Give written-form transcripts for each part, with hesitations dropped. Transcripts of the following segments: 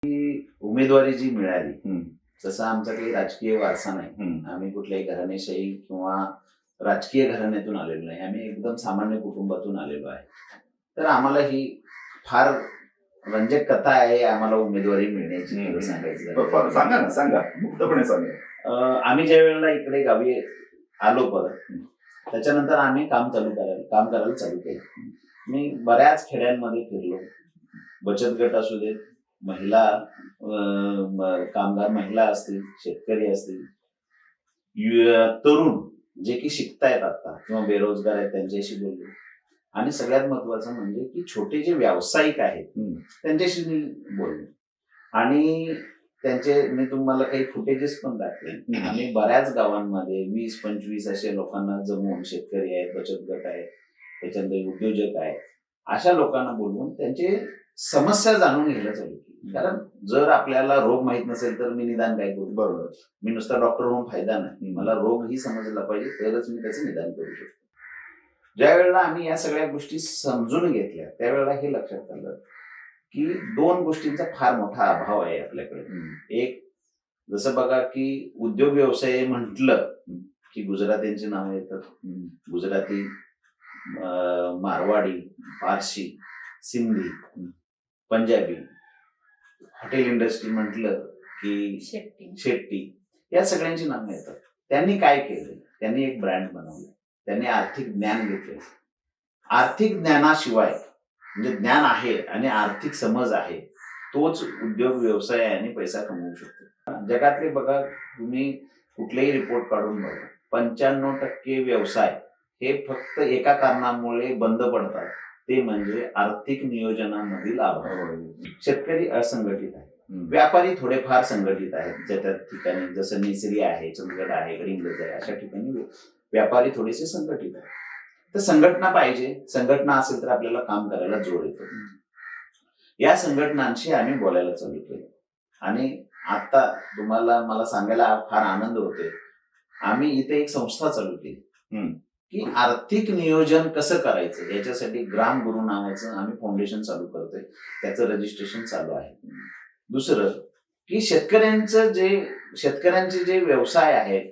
उमेदवारी जी मिळाली, तसा आमचा काही राजकीय वारसा नाही. आम्ही कुठल्याही घराणेशाही किंवा राजकीय घराण्यातून आलेलो नाही. आम्ही एकदम सामान्य कुटुंबातून आलेलो आहे. तर आम्हाला ही फार रंजक कथा आहे आम्हाला उमेदवारी मिळण्याची. खरं सांगायचं बरं, सांगा ना, सांगा, मुक्तपणे सांगा. आम्ही ज्या वेळेला इकडे गावी आलो परत, त्याच्यानंतर आम्ही काम करायला चालू केलं. मी बऱ्याच खेड्यांमध्ये फिरलो. बचत गट असू देत, महिला कामगार महिला असतील, शेतकरी असतील, तरुण जे की शिकतायत आता किंवा बेरोजगार आहेत त्यांच्याशी बोललो. आणि सगळ्यात महत्वाचं म्हणजे की छोटे जे व्यावसायिक आहेत त्यांच्याशी मी बोललो. आणि मी तुम्हाला काही फुटेजेस पण दाखवेन. आम्ही बऱ्याच गावांमध्ये 20-25 असे लोकांना जमवून, शेतकरी आहेत, बचत गट आहेत, त्याच्यानंतर उद्योजक आहेत, अशा लोकांना बोलवून त्यांचे समस्या जाणून घ्यायला चालू केली. कारण जर आपल्याला रोग माहित नसेल तर मी निदान काय करू? बरोबर. मी नुसता डॉक्टर होऊन फायदा नाही. मला रोग ही समजला पाहिजे, तरच मी त्याचं निदान करू शकतो. ज्या वेळेला आम्ही या सगळ्या गोष्टी समजून घेतल्या त्यावेळेला हे लक्षात आलं की 2 गोष्टींचा फार मोठा अभाव आहे आपल्याकडे. एक, जसं बघा की उद्योग व्यवसाय म्हटलं की गुजरात्यांची नावं येतात. गुजराती, मारवाडी, पारशी, सिंधी, पंजाबी. हॉटेल इंडस्ट्री म्हटलं की शेट्टी, या सगळ्यांची नावं येतात. त्यांनी काय केलं? त्यांनी एक ब्रँड बनवलं. त्यांनी आर्थिक ज्ञान घेतलं. आर्थिक ज्ञानाशिवाय, म्हणजे ज्ञान आहे आणि आर्थिक समज आहे, तोच उद्योग व्यवसायाने पैसा कमवू शकतो. जगातले बघा, तुम्ही कुठलेही रिपोर्ट काढून बघा, 95% व्यवसाय हे फक्त एका कारणामुळे बंद पडतात, ते म्हणजे आर्थिक नियोजनामधील अभाव. शेतकरी असंघटित आहे, व्यापारी थोडेफार संघटित आहेत. ज्या ठिकाणी जसं निसरी आहे, चंदगड आहे, गडिंग्लज आहे, अशा ठिकाणी व्यापारी थोडेसे संघटित आहेत. तर संघटना पाहिजे. संघटना असेल तर आपल्याला काम करायला जोर येतो. या संघटनांशी आम्ही बोलायला चालू केलं. आणि आता मला सांगायला फार आनंद होतोय, आम्ही इथे एक संस्था चालू केली की आर्थिक नियोजन कसं करायचं याच्यासाठी ग्राम गुरु नावाचं आम्ही फाउंडेशन चालू करतोय. त्याचं रजिस्ट्रेशन चालू आहे. दुसरं की शेतकऱ्यांचे जे व्यवसाय आहेत,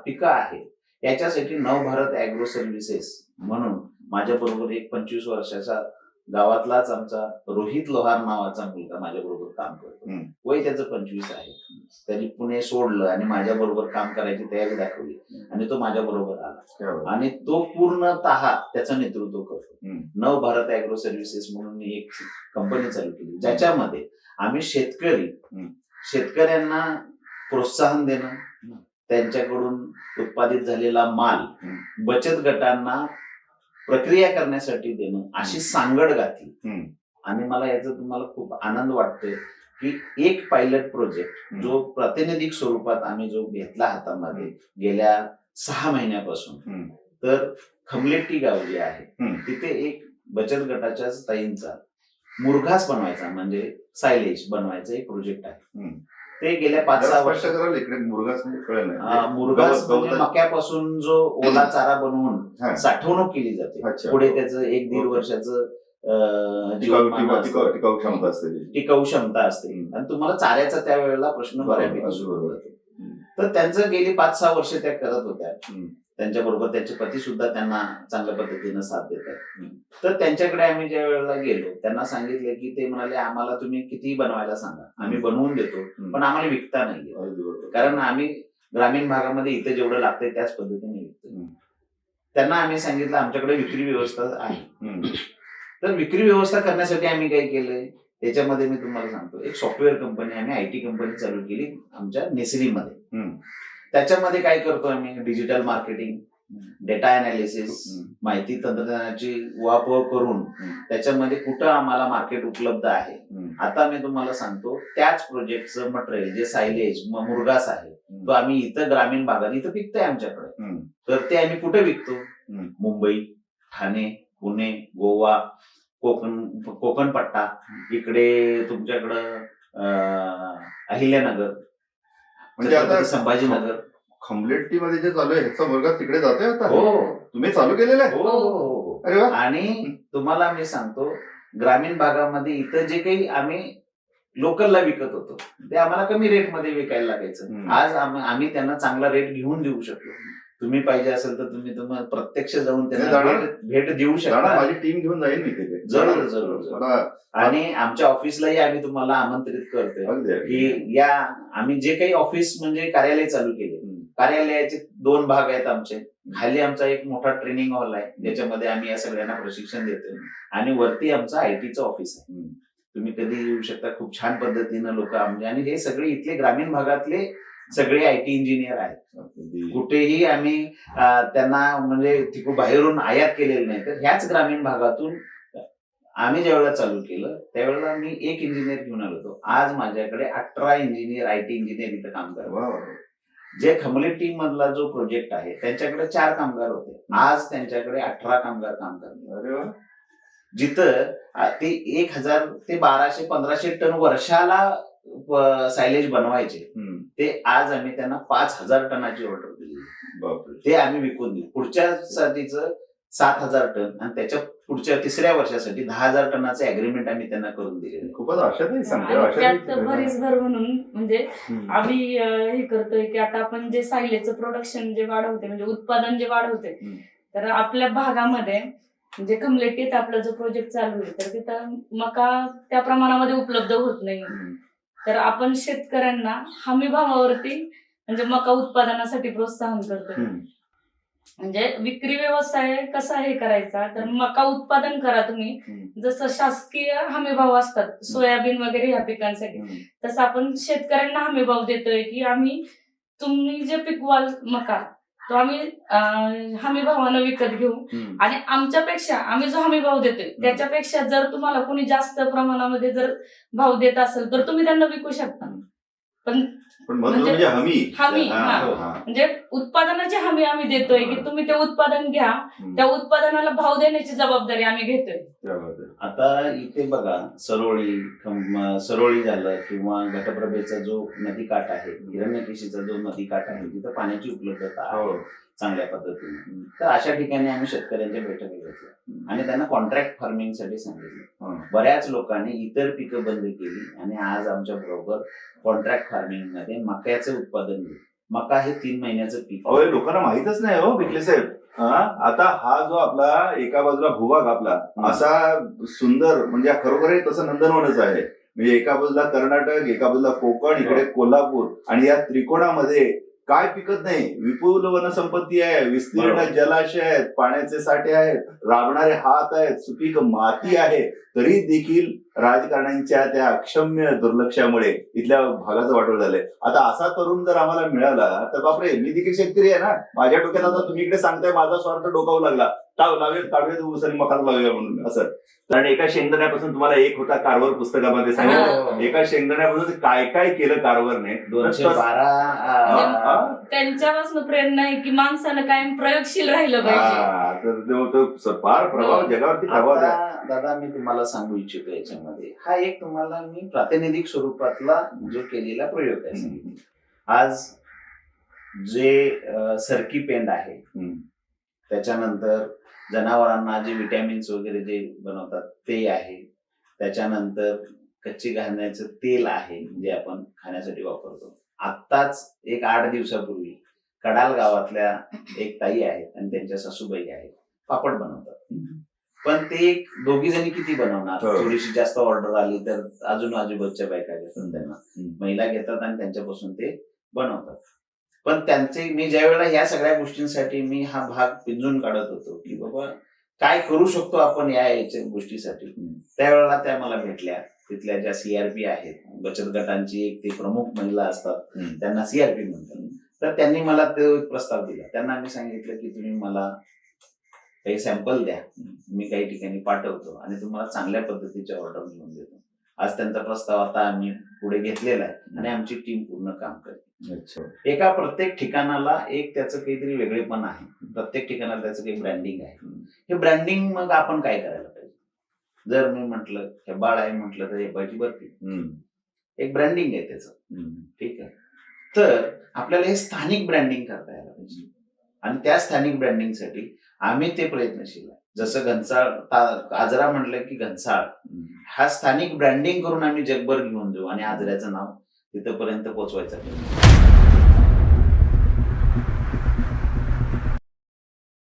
पिकं आहेत, याच्यासाठी नवभारत ॲग्रो सर्व्हिसेस म्हणून माझ्या बरोबर एक 25 वर्षाचा गावातलाच आमचा रोहित लोहार नावाचा मुलगा माझ्या बरोबर काम करतो. वय त्याचं 25 आहे. त्यांनी पुणे सोडलं आणि माझ्या बरोबर काम करायची तयारी दाखवली आणि तो माझ्या बरोबर आला आणि तो पूर्णतः त्याचं नेतृत्व करतो. नवभारत ॲग्रो सर्व्हिसेस म्हणून एक कंपनी चालू केली, ज्याच्यामध्ये आम्ही शेतकऱ्यांना प्रोत्साहन देणं, त्यांच्याकडून उत्पादित झालेला माल बचत गटांना प्रक्रिया करण्यासाठी देणं, अशी सांगड घातली. आणि मला याचा तुम्हाला खूप आनंद वाटतोय की एक पायलट प्रोजेक्ट जो प्रातिनिधिक स्वरूपात आम्ही जो घेतला हातामध्ये गेल्या 6 महिन्यापासून, तर खमलेट्टी गाव जे आहे तिथे एक बचत गटाच्या ताईंचा मुरघास बनवायचा, म्हणजे सायलेज बनवायचा एक प्रोजेक्ट आहे. ते गेल्या 5-6 वर्ष मुरघास म्हणजे मक्यापासून जो ओला चारा बनवून साठवणूक केली जाते. पुढे त्याचं 1-1.5 वर्षाचं टिकाऊ क्षमता असते आणि तुम्हाला चाऱ्याचा त्यावेळेला प्रश्न बऱ्यापैकी सुरू होतो. तर त्यांचं गेली 5-6 वर्ष त्या करत होत्या. त्यांच्याबरोबर त्यांचे पती सुद्धा त्यांना चांगल्या पद्धतीनं साथ देत आहेत. तर त्यांच्याकडे आम्ही ज्या वेळेला गेलो, त्यांना सांगितले की ते म्हणाले, आम्हाला तुम्ही किती बनवायला सांगा, आम्ही बनवून देतो, पण आम्हाला विकता नाहीये. कारण आम्ही ग्रामीण भागामध्ये इथे जेवढं लागतंय त्याच पद्धतीने विकतो. त्यांना आम्ही सांगितलं आमच्याकडे विक्री व्यवस्था आहे. तर विक्री व्यवस्था करण्यासाठी आम्ही काय केलंय, त्याच्यामध्ये मी तुम्हाला सांगतो, एक सॉफ्टवेअर कंपनी, आम्ही IT कंपनी चालू केली आमच्या नेसरीमध्ये. त्याच्यामध्ये काय करतो आम्ही, डिजिटल मार्केटिंग, डेटा अनालिसिस, माहिती तंत्रज्ञानाची वापर करून त्याच्यामध्ये कुठं आम्हाला मार्केट उपलब्ध आहे. आता मी तुम्हाला सांगतो, त्याच प्रोजेक्टचं मटेरियल जे सायलेज मुरघास आहे, तो आम्ही इथं ग्रामीण भागात इथं पिकतोय आमच्याकडे. तर ते आम्ही कुठे विकतो? मुंबई, ठाणे, पुणे, गोवा, कोकण पट्टा, इकडे तुमच्याकडं अहिल्यानगर, म्हणजे आता संभाजीनगर. खमलेट्टी मध्ये जे चालू आहे ह्याचा मुरघास तिकडे जातोय आता. हो, तुम्ही चालू केलेलं आहे? हो. आणि तुम्हाला मी सांगतो, ग्रामीण भागामध्ये इथं जे काही आम्ही लोकलला विकत होतो ते आम्हाला कमी रेटमध्ये विकायला लागायचं. आज आम्ही त्यांना चांगला रेट घेऊन देऊ शकतो. तुम्ही पाहिजे असेल तर तुम्हाला प्रत्यक्ष जाऊन त्यांना भेट देऊ शकता. माझी टीम घेऊन जाईल मी तिथे. जरूर जरूर. आणि आमच्या ऑफिसलाही आम्ही तुम्हाला आमंत्रित करतोय की या आम्ही जे काही ऑफिस म्हणजे कार्यालय चालू केले, कार्यालयाचे 2 भाग आहेत आमचे. खाली आमचा एक मोठा ट्रेनिंग हॉल आहे ज्याच्यामध्ये आम्ही या सगळ्यांना प्रशिक्षण देतोय आणि वरती आमचं आयटीचं ऑफिस आहे. तुम्ही कधी येऊ शकता. खूप छान पद्धतीनं लोक आणि हे सगळे इथले ग्रामीण भागातले सगळे आयटी इंजिनियर आहेत. कुठेही आम्ही त्यांना म्हणजे तिकडून बाहेरून आयात केलेलं नाही. तर ह्याच ग्रामीण भागातून आम्ही ज्यावेळेला चालू केलं त्यावेळेला मी 1 इंजिनियर घेऊन आलो होतो. आज माझ्याकडे 18 इंजिनियर आयटी इंजिनियर इथं काम करतात. जे खमले टीम मधला जो प्रोजेक्ट आहे त्यांच्याकडे 4 कामगार होते. आज त्यांच्याकडे 18 कामगार काम करतात. जिथं ते 1000 ते 1200-1500 टन वर्षाला सायलेज बनवायचे ते आज आम्ही त्यांना 5000 टनाची ऑर्डर दिली. ते आम्ही विकून दिली. पुढच्या साठीचं 7000 टन आणि त्याच्या पुढच्या 3ऱ्या वर्षासाठी 10,000 टनाचं अग्रीमेंट आम्ही त्यांना करून दिले. खूपच आशात त्यात बरीच भर म्हणून म्हणजे आम्ही हे करतोय की आता आपण जे सायलेजचं प्रोडक्शन जे वाढवते म्हणजे उत्पादन जे वाढवते तर आपल्या भागामध्ये म्हणजे कमलेटीत आपला जो प्रोजेक्ट चालू आहे तर तिथं मका त्या प्रमाणामध्ये उपलब्ध होत नाही. तर आपण शेतकऱ्यांना हमी भावावरती म्हणजे मका उत्पादनासाठी प्रोत्साहन करतोय. म्हणजे विक्री व्यवसाय कसा हे करायचा तर मका उत्पादन करा तुम्ही. जसं शासकीय हमी भाव असतात सोयाबीन वगैरे ह्या पिकांसाठी तसं आपण शेतकऱ्यांना हमी भाव देतोय की आम्ही तुम्ही जे पिकवाल मका तो आम्ही हमी भावानं विकत घेऊ आणि आमच्यापेक्षा आम्ही जो हमी भाव देतोय त्याच्यापेक्षा जर तुम्हाला कोणी जास्त प्रमाणामध्ये जर भाव देत असेल तर तुम्ही त्यांना विकू शकता. पण म्हणजे म्हणजे उत्पादनाची हमी आम्ही देतोय की तुम्ही ते उत्पादन घ्या. त्या उत्पादनाला भाव देण्याची जबाबदारी आम्ही घेतोय. आता इथे बघा सरोळी झालं किंवा घटप्रभेचा जो नदीकाठ आहे, हिरण्यकेशीचा जो नदीकाठ आहे तिथं पाण्याची उपलब्धता आहे चांगल्या पद्धतीने. तर अशा ठिकाणी आम्ही शेतकऱ्यांच्या बैठका घेतल्या आणि त्यांना कॉन्ट्रॅक्ट फार्मिंग साठी सांगितलं. बऱ्याच लोकांनी इतर पिकं बंद केली आणि आज आमच्या बरोबर कॉन्ट्रॅक्ट फार्मिंग मध्ये मक्याचं उत्पादन घेऊ. मका हे 3 महिन्याचं पीक. लोकांना माहितच नाही हो पिकले साहेब. आता हा जो आपला एका बाजूला भूभाग आपला असा सुंदर म्हणजे खरोखर तसं नंदनवनच आहे. म्हणजे एका बाजूला कर्नाटक, एका बाजूला कोकण, इकडे कोल्हापूर आणि या त्रिकोणामध्ये काय पिकत नाही. विपुल वनसंपत्ती आहे, विस्तीर्ण जलाशय आहेत, पाण्याचे साठे आहेत, राबणारे हात आहेत, सुपीक माती आहे. तरी देखील राजकारण्यांच्या त्या अक्षम्य दुर्लक्षामुळे इथल्या भागाचं वाटोळ झालंय. आता असा तरुण जर आम्हाला मिळाला तर बापरे, मी देखील शेतकरी आहे ना. माझ्या डोक्यात आता तुम्ही इकडे सांगताय माझा स्वार्थ डोकावू लागला. काढूया ऊस आणि मका लावूया म्हणून असं. कारण एका शेंगदाण्यापासून तुम्हाला एक होता कारवर पुस्तकामध्ये सांगितलं. एका शेंगदाण्यापासून काय काय केलं कारवरने. 212 त्यांच्यापासून प्रेरणा आहे की माणसानं कायम प्रयोगशील राहिलं पाहिजे. फार प्रभाव जगावरती प्रभाव आहे. दादा मी तुम्हाला सांगू इच्छितो याच्यामध्ये हा एक तुम्हाला मी प्रातिनिधिक स्वरूपातला जो केलेला प्रयोग आहे. आज जे सरकी पेंड आहे त्याच्यानंतर जनावरांना जे विटॅमिन्स वगैरे जे बनवतात ते आहे. त्याच्यानंतर कच्ची घाण्याचं तेल आहे जे आपण खाण्यासाठी वापरतो. आत्ताच एक 8 दिवसापूर्वी कडाल गावातल्या एक ताई आहेत आणि त्यांच्या सासूबाई आहेत पापड बनवतात. पण ते 2 जणी किती बनवणार. थोडीशी जास्त ऑर्डर आली तर अजून आजूबाजूच्या बायका घेतात त्यांना महिला घेतात आणि त्यांच्यापासून ते बनवतात. पण त्यांचे मी ज्या वेळेला ह्या सगळ्या गोष्टींसाठी मी हा भाग पिंजून काढत होतो की बाबा काय करू शकतो आपण याच्या गोष्टीसाठी, त्यावेळेला त्या मला भेटल्या. तिथल्या ज्या सीआरपी आहेत बचत गटांची एक ते प्रमुख महिला असतात त्यांना सीआरपी म्हणतात. तर त्यांनी मला तो एक प्रस्ताव दिला. त्यांना आम्ही सांगितलं की तुम्ही मला काही सॅम्पल द्या, मी काही ठिकाणी पाठवतो आणि तुम्हाला चांगल्या पद्धतीच्या ऑर्डर घेऊन देतो. आज त्यांचा प्रस्ताव आता आम्ही पुढे घेतलेला आहे आणि आमची टीम पूर्ण काम करते. एका प्रत्येक ठिकाणाला एक त्याचं काहीतरी वेगळेपण आहे. प्रत्येक ठिकाणाला त्याचं काही ब्रँडिंग आहे. हे ब्रँडिंग मग आपण काय करायला पाहिजे. जर मी म्हटलं हेबाळ आहे म्हटलं तर हेबाची बर्फी एक ब्रँडिंग आहे त्याचं. ठीक आहे. तर आपल्याला हे स्थानिक ब्रँडिंग करता यायला पाहिजे. आणि त्या स्थानिक ब्रँडिंगसाठी आम्ही ते प्रयत्नशील आहे. जसं घनसाळ आजरा म्हटलं की घनसाळ हा स्थानिक ब्रँडिंग करून आम्ही जगभर घेऊन जाऊ आणि आजऱ्याचं नाव तिथपर्यंत पोहोचवायचं.